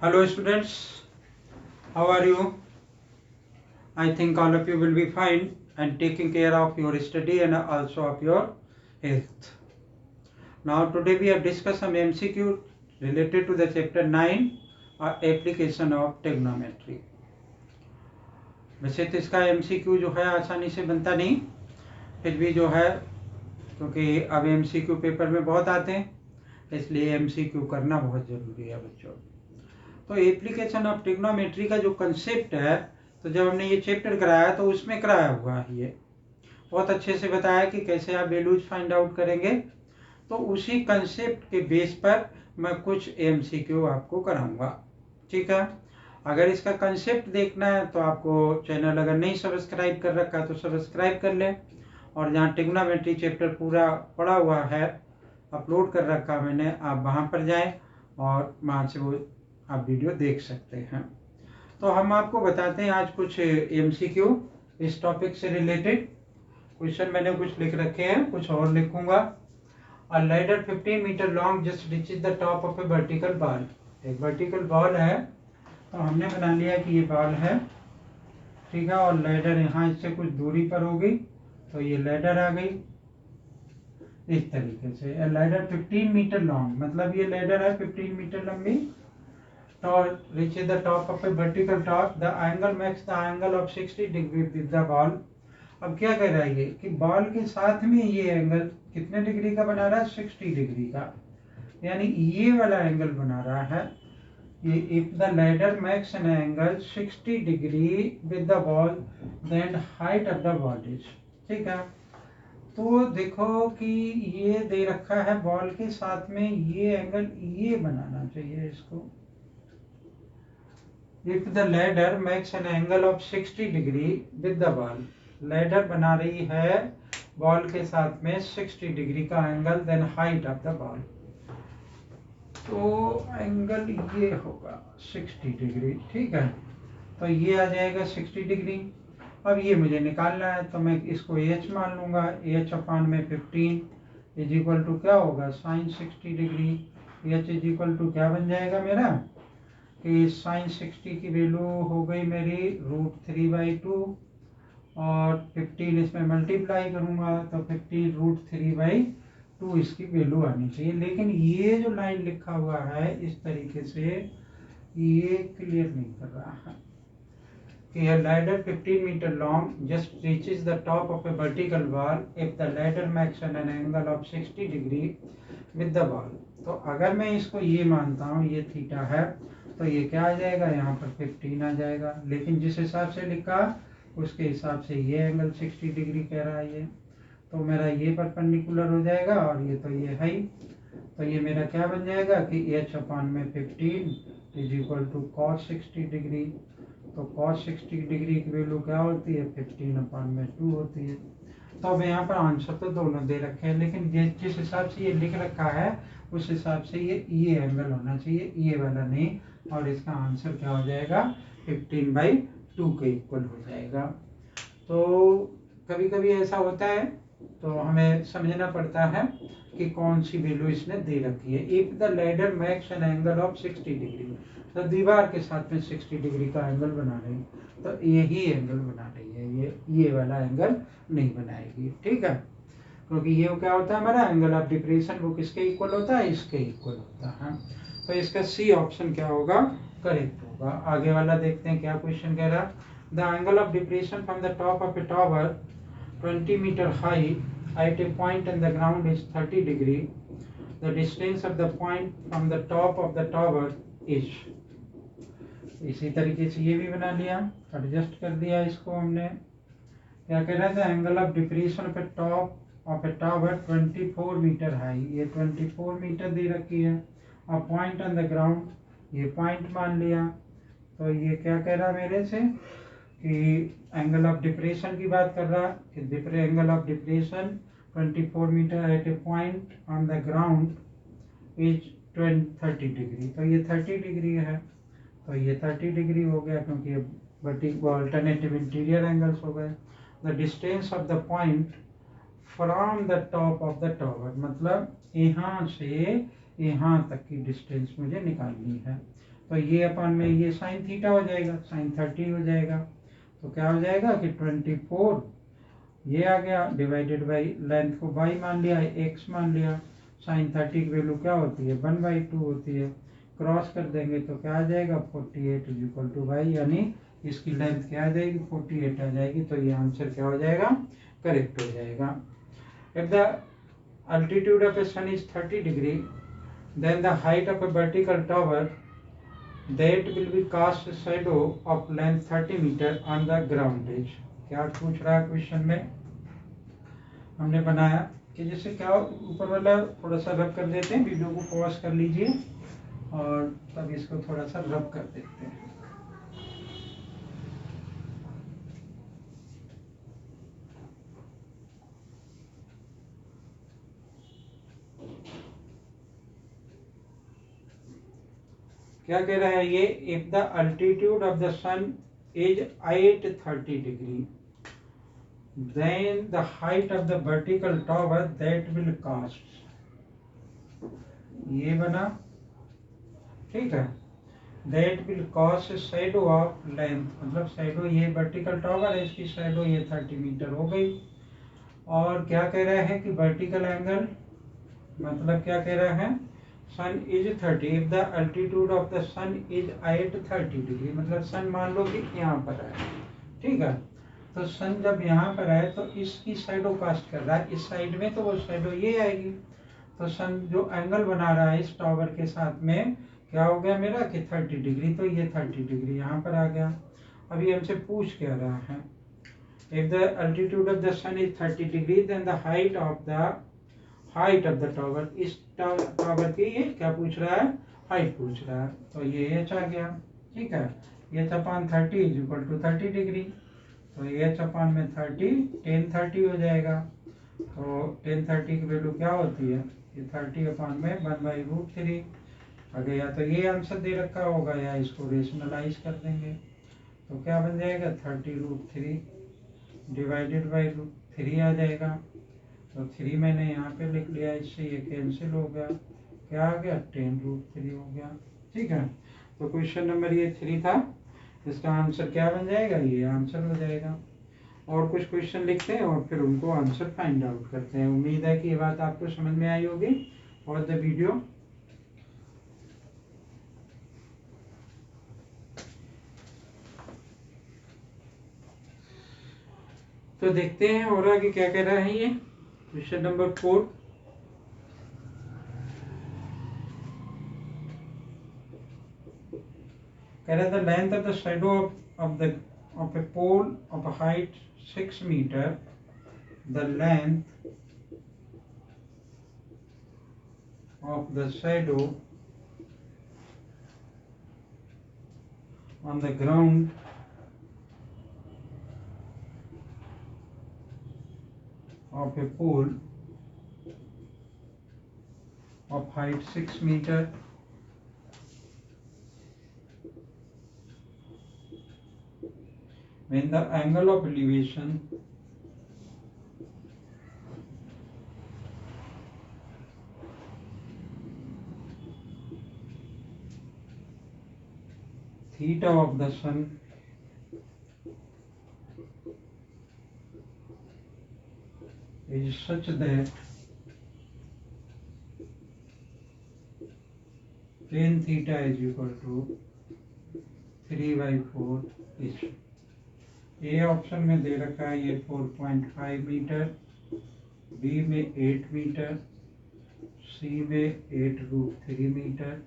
Hello students, how are you? I think all of you will be fine and taking care of your study and also of your health. Now today we have discussed some MCQ related to the chapter 9 application of trigonometry. वैसे तो इसका MCQ जो है आसानी से बनता नहीं, फिर भी जो है क्योंकि अब MCQ पेपर में बहुत आते हैं इसलिए MCQ करना बहुत ज़रूरी है बच्चों। तो एप्लीकेशन ऑफ ट्रिग्नोमेट्री का जो कंसेप्ट है, तो जब हमने ये चैप्टर कराया तो उसमें कराया हुआ है, ये बहुत अच्छे से बताया कि कैसे आप वैल्यूज फाइंड आउट करेंगे। तो उसी कंसेप्ट के बेस पर मैं कुछ एमसीक्यू आपको कराऊंगा, ठीक है। अगर इसका कंसेप्ट देखना है तो आपको चैनल अगर नहीं सब्सक्राइब कर रखा तो सब्सक्राइब कर लें, और जहाँ ट्रिग्नोमेट्री चैप्टर पूरा पढ़ा हुआ है, अपलोड कर रखा मैंने, आप वहाँ पर जाएं और वहाँ से वो आप वीडियो देख सकते हैं। तो हम आपको बताते हैं आज कुछ एमसीक्यू इस टॉपिक से रिलेटेड। क्वेश्चन मैंने कुछ लिख रखे हैं, कुछ और लिखूंगा। A ladder 15 metre long just reaches the top of a vertical wall. एक वर्टिकल बॉल है, तो हमने बना लिया कि ये बॉल है, ठीक है, और लैडर यहाँ इससे कुछ दूरी पर होगी, तो ये लैडर आ गई इस तरीके से। लैडर 15 मीटर लॉन्ग, मतलब ये लैडर है 15 मीटर लंबी, reaches the top of a vertical top, the angle makes the angle of 60 degree with the ball। अब क्या कह रहा है ये कि बॉल के साथ में ये एंगल कितने डिग्री का बना रहा है, 60 डिग्री का, यानी ये वाला एंगल बना रहा है ये। If the ladder makes an angle 60 degree with the wall then height of the wall is, ठीक है। तो देखो कि ये दे रखा है बॉल के साथ में ये एंगल, ये बनाना चाहिए इसको। If the ladder makes an angle of 60 degree with the ball, ladder बना रही है बॉल के साथ में 60 डिग्री का angle, then height of the wall, तो एंगल ये होगा 60 डिग्री, ठीक है। तो ये आ जाएगा 60 डिग्री। अब ये मुझे निकालना है, तो मैं इसको h मान लूंगा, h अपान में 15 इज इक्वल टू क्या होगा, sine 60 degree. h is equal to क्या बन जाएगा मेरा कि साइन 60 की वैल्यू हो गई मेरी √3/2, और 15 इसमें मल्टीप्लाई करूंगा तो 15 √3/2 इसकी वैल्यू आनी चाहिए। लेकिन ये जो लाइन लिखा हुआ है इस तरीके से ये क्लियर नहीं कर रहा है कि a ladder 15 metre long just reaches the top of a vertical wall if the ladder makes an angle of 60 degree with the wall. तो अगर मैं इसको ये मानता हूँ ये थीटा है, तो ये क्या आ जाएगा, यहाँ पर 15 आ जाएगा। लेकिन जिस हिसाब से लिखा उसके हिसाब से ये एंगल 60 डिग्री कह रहा है ये, तो मेरा ये परपेंडिकुलर हो जाएगा और ये तो ये है ही। तो ये मेरा क्या बन जाएगा कि h अपान में 15 is equal to cos 60 degree. तो कॉस 60 डिग्री की वैल्यू क्या होती है, 15 अपान में 2 होती है। तो अब यहाँ पर आंसर तो दोनों दे रखे हैं, लेकिन जिस हिसाब से ये लिख रखा है उस हिसाब से ये एंगल होना चाहिए, ये वाला नहीं, और इसका आंसर क्या हो जाएगा 15/2 के इक्वल हो जाएगा। तो कभी कभी ऐसा होता है, तो हमें समझना पड़ता है कि कौन सी वैल्यू इसने दे रखी है। If the ladder makes an angle of 60 degree, तो दीवार के साथ में 60 डिग्री का एंगल बना रही, तो यही एंगल बना रही है, ये वाला एंगल नहीं बनाएगी, ठीक है। क्योंकि ये क्या होता है हमारा एंगल ऑफ डिप्रेशन, वो किसके इक्वल होता है, इसके इक्वल होता है। तो इसका सी ऑप्शन क्या होगा, करेक्ट होगा। आगे वाला देखते हैं क्या क्वेश्चन कह रहा है। The angle of depression from the top of a tower 20 metre high at a point in the ground is 30 degree. The distance of the point from the top of the tower is। इसी तरीके से ये भी बना लिया, adjust कर दिया इसको हमने। क्या कह रहा था, angle of depression of a top of a tower 24 metre high, ये 24 मीटर दे रखी है, और पॉइंट ऑन द ग्राउंड, ये पॉइंट मान लिया। तो ये क्या कह रहा मेरे से कि एंगल ऑफ डिप्रेशन की बात कर रहा है कि angle of depression 24 metre at a point on the ground is 30 degree. तो ये 30 डिग्री है, तो ये 30 डिग्री हो गया क्योंकि ये अल्टरनेटिव इंटीरियर एंगल्स हो गए। The distance of the point from the top of the tower, मतलब यहाँ से यहाँ तक की डिस्टेंस मुझे निकालनी है। तो ये अपन में ये साइन थीटा हो जाएगा, साइन 30 हो जाएगा। तो क्या हो जाएगा कि 24 ये आ गया डिवाइडेड बाई लेंथ को y मान लिया, x मान लिया, साइन 30 की वैल्यू क्या होती है 1/2 होती है, क्रॉस कर देंगे तो क्या आ जाएगा 48 इज इक्वल टू y, यानी इसकी लेंथ क्या आ जाएगी 48 आ जाएगी। तो ये आंसर क्या हो जाएगा करेक्ट हो जाएगा। If the altitude of a sun is 30 degree, then the height of a vertical tower that will be cast a shadow of length 30 meter on the ground edge। क्या पूछ रहा है क्वेश्चन में, हमने बनाया कि जैसे क्या ऊपर वाला थोड़ा सा रब कर देते हैं, वीडियो को पॉज कर लीजिए और तब इसको थोड़ा सा रब कर देते हैं। क्या कह रहा है ये, if the altitude of the sun is 830 degree then the height of the vertical tower that will cast, ये बना ठीक है, that will cast shadow of length, मतलब शैडो ये वर्टिकल टावर है, इसकी शैडो ये 30 मीटर हो गई। और क्या कह रहा है कि वर्टिकल एंगल, मतलब क्या कह रहा है sun is 30, if the altitude of the sun is 830 degree, मतलब सन मान लो कि यहाँ पर है, ठीक है। तो सन जब यहाँ पर आए तो इसकी शैडो कास्ट कर रहा है इस साइड में, तो वो शैडो ये आएगी। तो सन जो एंगल बना रहा है इस टावर के साथ में क्या हो गया मेरा कि 30 डिग्री, तो ये 30 डिग्री यहाँ पर आ गया। अभी हमसे पूछ क्या रहा है, if the altitude of the sun is 30 degree then the height of the tower, इस टावर की ये क्या पूछ रहा है हाइट पूछ रहा है। तो ये एच आ गया, ठीक है, H upon 30 is equal to 30 degree, तो एच अपान में 30 10 30 हो जाएगा। तो 10 30 की वैल्यू क्या होती है, ये 30 अपान में 1/√3 अगर या तो ये आंसर दे रखा होगा या इसको रेशनलाइज कर देंगे तो क्या बन जाएगा 30√3 डिवाइडेड बाई √3 आ जाएगा। तो 3 मैंने यहाँ पे लिख लिया, इससे ये कैंसिल हो गया, क्या आ गया 10√3 हो गया, ठीक है। तो क्वेश्चन नंबर ये 3 था, इसका आंसर क्या बन जाएगा ये आंसर हो जाएगा। और कुछ क्वेश्चन लिखते हैं और फिर उनको आंसर फाइंड आउट करते हैं। उम्मीद है कि ये बात आपको समझ में आई होगी। और द वीडियो तो देखते हैं और आगे क्या कह रहा है ये क्वेश्चन नंबर 4। कह रहा था length of the shadow of a pole of a height 6 metre, the length of the shadow on the ground of a pole of height 6 meter when the angle of elevation theta of the sun is such that tan theta is equal to 3/4 etch. A option में दे रखा है ये 4.5 metre, B में 8 metre, सी में 8√3 metre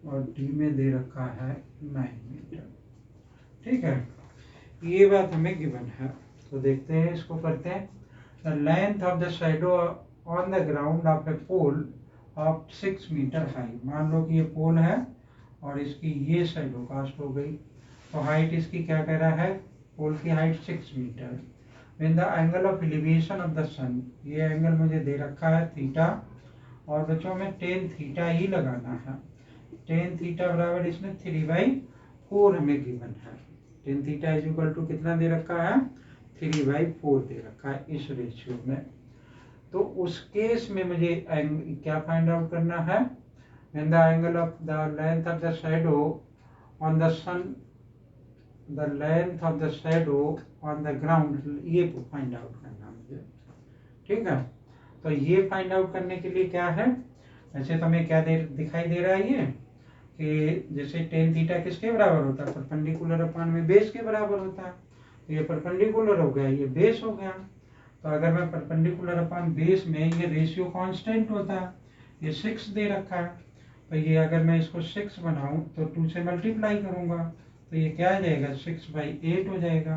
और D में दे रखा है 9 मीटर, ठीक है। ये बात हमें गिवन है, तो देखते हैं इसको करते हैं। The length of the shadow on the ground of a pole of 6 metre high, मान लो कि ये पोल है और इसकी ये शैडो कास्ट हो गई, तो हाइट इसकी क्या कह रहा है, पोल की height 6 metre. When the angle of elevation of the sun, ये एंगल मुझे दे रखा है थीटा, और बच्चों में टेन थीटा ही लगाना है। टेन थीटा बराबर इसमें 3/4 हमें गिवन है। Tan theta is equal to कितना दे रखा है 3/4 दे रखा है इस रेशियो में। तो उस केस में मुझे क्या फाइंड आउट करना है, Then the angle of the length of the shadow on the sun, the length of the shadow on the ground, ये फाइंड आउट करना मुझे, ठीक है। तो ये फाइंड आउट करने के लिए क्या है, ऐसे तो हमें क्या दिखाई दे रहा है ये कि जैसे टेन थीटा किसके बराबर होता है, परपेंडिकुलर अपान में बेस के बराबर होता है। तो ये परपेंडिकुलर हो गया, ये बेस हो गया। तो अगर मैं परपेंडिकुलर अपान बेस में ये रेशियो कांस्टेंट होता है, ये 6 दे रखा है। तो ये अगर मैं इसको 6 बनाऊं तो 2 से मल्टीप्लाई करूंगा तो ये क्या आ जाएगा, 6/8 हो जाएगा,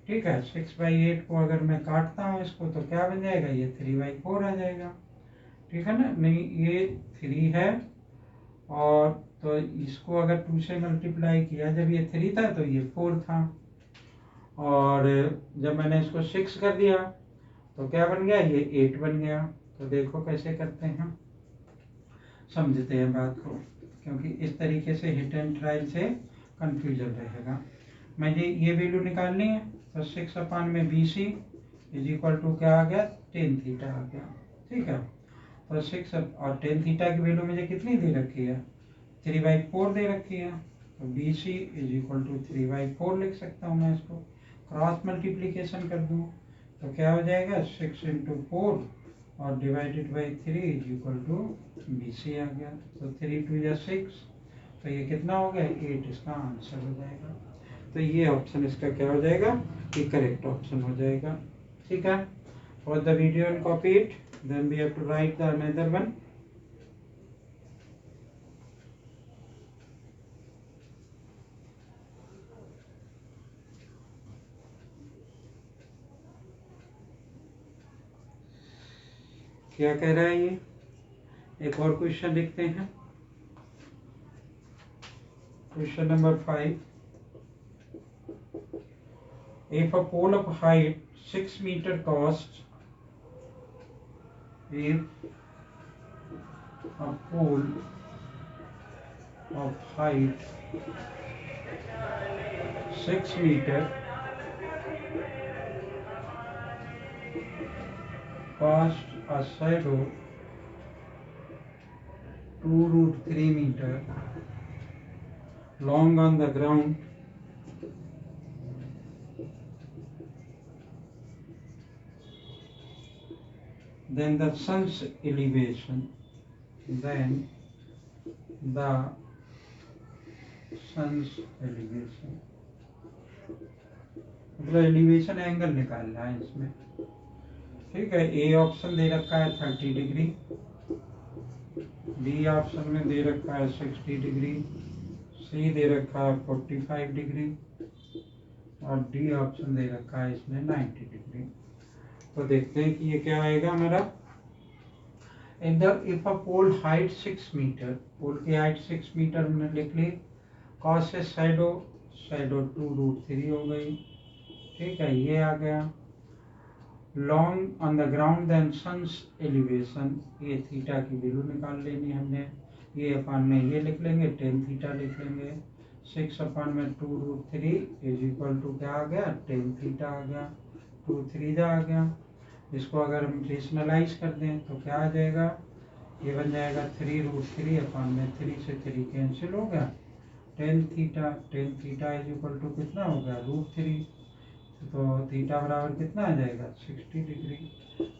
ठीक है। 6/8 को अगर मैं काटता हूँ इसको तो क्या बन जाएगा, ये 3/4 आ जाएगा, ठीक है ना। नहीं, ये 3 है और तो इसको अगर 2 से मल्टीप्लाई किया, जब ये 3 था तो ये 4 था, और जब मैंने इसको 6 कर दिया तो क्या बन गया, ये 8 बन गया। तो देखो कैसे करते हैं, समझते हैं बात को, क्योंकि इस तरीके से हिट एंड ट्रायल से कंफ्यूजन रहेगा। मुझे ये वैल्यू निकालनी है, तो 6 में BC इज इक्वल टू क्या आ गया, टेन थीटा आ गया, ठीक है। तो 6 और टेन थीटा की वैल्यू मुझे कितनी दे रखी है, 3/4 दे रखी है। तो BC इज इक्वल टू 3/4 लिख सकता हूँ मैं, इसको क्रॉस मल्टीप्लीकेशन कर दूँ तो क्या हो जाएगा, 6 × 4 और divided by 3 is equal to BC आ गया। तो 3 × 2 = 6, तो ये कितना हो गया, 8 इसका आंसर हो जाएगा। तो ये ऑप्शन इसका क्या हो जाएगा, ये करेक्ट ऑप्शन हो जाएगा, ठीक है। For the video and copy it, then we have to write the another one. क्या कह रहा है ये, एक और क्वेश्चन लिखते हैं। Question number 5, if a pole of height 6 meter costs, if a pole of height 6 meter costs a shadow 2√3 meter long on the ground, then the sun's elevation, then the sun's elevation, मतलब elevation angle निकालना है इसमें, ठीक है। A option दे रखा है 30 degree, B option में दे रखा है 60 डिग्री, सी दे रखा है 45 डिग्री और डी ऑप्शन दे रखा है इसमें 90 डिग्री। तो देखते हैं कि ये क्या आएगा हमारा। If a pole height 6 metre, pole की हाइट 6 मीटर हमने लिख ली, कॉस से शैडो 2√3 हो गई, ठीक है, ये आ गया। Long on the ground then sun's elevation, ये थीटा की वैल्यू निकाल लेनी हमने, ये अपान में ये लिख लेंगे, टेन थीटा लिख लेंगे। 6 में 2√3 इज इक्वल टू क्या आ गया, टेन थीटा आ गया, 2 3 आ गया। इसको अगर हम रेशनलाइज कर दें तो क्या आ जाएगा, ये बन जाएगा 3√3 अपान में 3 से 3 कैंसिल हो गया, tan theta is equal to कितना हो गया, √3। तो थीटा बराबर कितना आ जाएगा, 60 डिग्री।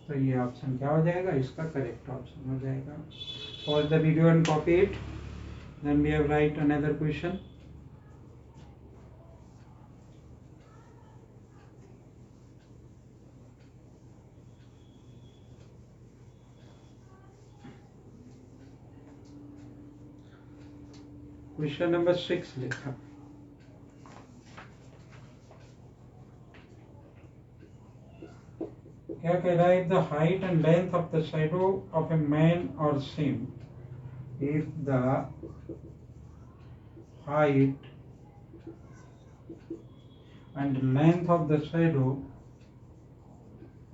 तो ये ऑप्शन क्या हो जाएगा, इसका करेक्ट ऑप्शन हो जाएगा। Pause the video and copy it, then we have write another question. Question number 6 लिखा, क्या कह रहा है, the height and length of the shadow of a man और same, if the height and length of the shadow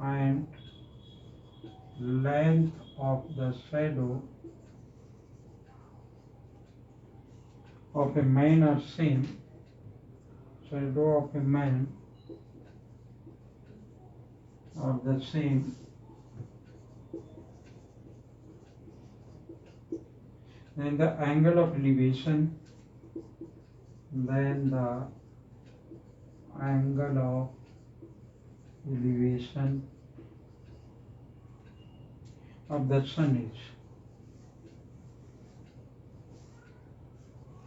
and length of the shadow of a man are same, shadow of a man are the same, then the angle of elevation, then the angle of elevation of the sun is,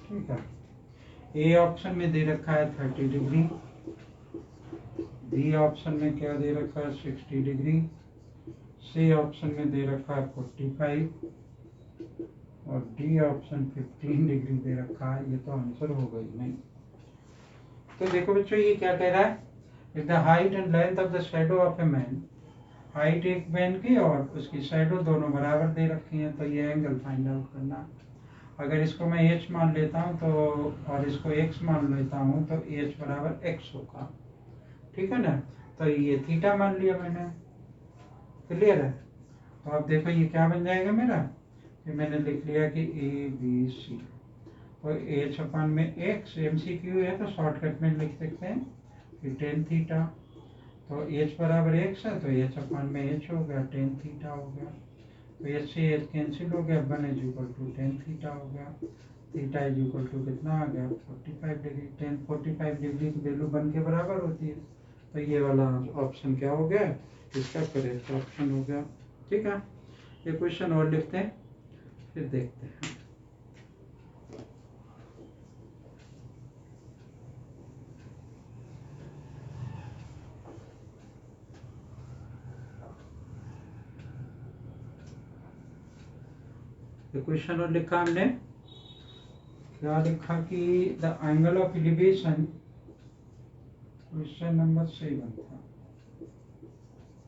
ठीक है। A option में दे रखा है 30 degree, B option में क्या दे रखा है 60 degree, C option में दे रखा है 45 और डी ऑप्शन 15 डिग्री दे रखा है। ये तो आंसर हो गई नहीं। तो देखो बच्चों ये क्या कह रहा है, if the height and length of the shadow of a man, height एक मैन की और उसकी शैडो दोनों बराबर दे रखी हैं, तो ये एंगल फाइंड आउट करना। अगर इसको मैं h मान लेता हूँ तो और इसको x मान लेता हूँ तो h बराबर x होगा, ठीक है ना। तो ये थीटा मान लिया मैंने, क्लियर है। तो अब देखो ये क्या बन जाएगा मेरा, कि मैंने लिख लिया कि ABC, तो h अपन में x MCQ है तो शॉर्टकट में लिख सकते हैं कि टेन थीटा, तो h बराबर x है तो h अपन में h हो गया, टेन थीटा हो गया, तो h से h कैंसिल हो गया, 1 is equal to tan theta हो गया, थीटा इज इक्वल टू कितना आ गया 45 डिग्री, टेन 45 डिग्री की वैल्यू 1 के बराबर होती है, तो ये वाला ऑप्शन क्या हो गया, इसका करेक्ट ऑप्शन हो गया, ठीक है। ये क्वेश्चन और लिखते हैं फिर देखते हैं। ये क्वेश्चन और लिखा हमने, क्या लिखा कि the angle of elevation, question number 7 था,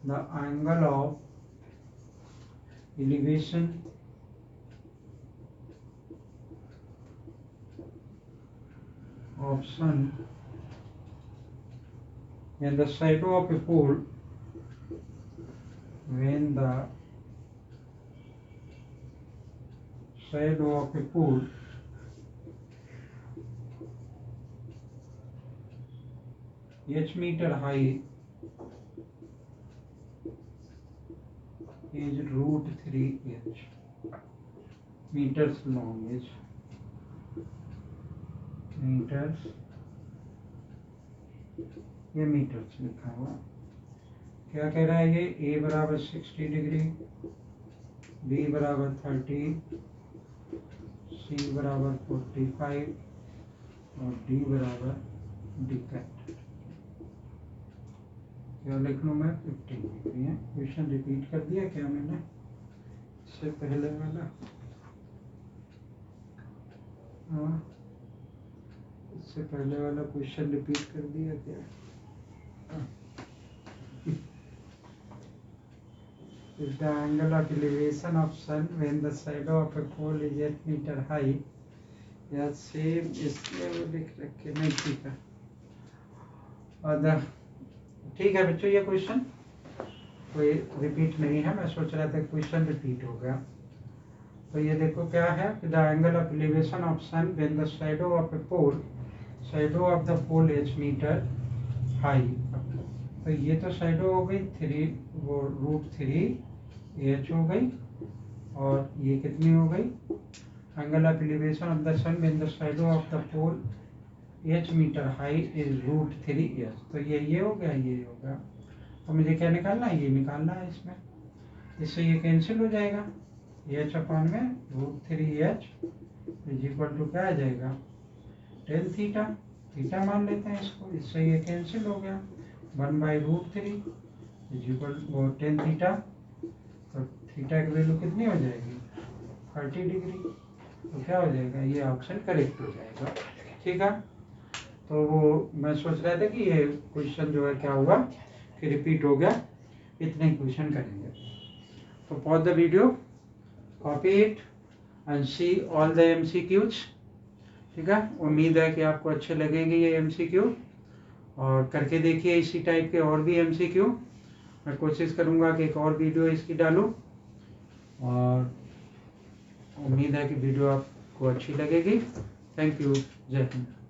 the angle of elevation of sun when the shadow of a pole, when the shadow of a pole h meter high is root 3h meters long, is meters, ये metres लिखा हुआ, क्या कह रहा है ये, a बराबर 60 डिग्री, b बराबर 30, c बराबर 45 और d बराबर डिकेट, क्या लिख लूँ मैं 15 डिग्री है। क्वेश्चन रिपीट कर दिया क्या मैंने, इससे पहले वाला, हाँ इससे पहले वाला क्वेश्चन रिपीट कर दिया क्या, if the angle of elevation of sun when the shadow of a pole is 8 meter high, या सेम इसमें वो लिख रखे नहीं, ठीक है। और ठीक है बच्चों, ये क्वेश्चन कोई रिपीट नहीं है, मैं सोच रहा था क्वेश्चन रिपीट हो गया। तो ये देखो क्या है, the angle of elevation of sun when the shadow of a pole, shadow of the pole h metre high, तो ये तो शैडो हो गई 3, वो √3h हो गई, और ये कितनी हो गई, angle of elevation of the sun when the shadow of the pole h metre high is √3h, तो ये हो गया, ये हो गया। तो मुझे क्या निकालना है, ये निकालना है इसमें, इससे ये कैंसिल हो जाएगा, h अपन में √3h इज इक्वल टू क्या आ जाएगा, टेन थीटा, थीटा मान लेते हैं इसको, इससे ये कैंसिल हो गया, 1/√3 इज इक्वल वो टेन थीटा, तो थीटा की वैल्यू कितनी हो जाएगी 30 डिग्री, तो क्या हो जाएगा, ये ऑप्शन करेक्ट हो जाएगा, ठीक है। तो वो मैं सोच रहा था कि ये क्वेश्चन जो है क्या हुआ कि रिपीट हो गया, इतने क्वेश्चन करेंगे। तो pause the video, copy it and see all the MCQs, ठीक है। उम्मीद है कि आपको अच्छे लगेंगे ये MCQ, और करके देखिए इसी टाइप के और भी MCQ। मैं कोशिश करूँगा कि एक और वीडियो इसकी डालूँ, और उम्मीद है कि वीडियो आपको अच्छी लगेगी। थैंक यू, जय हिंद।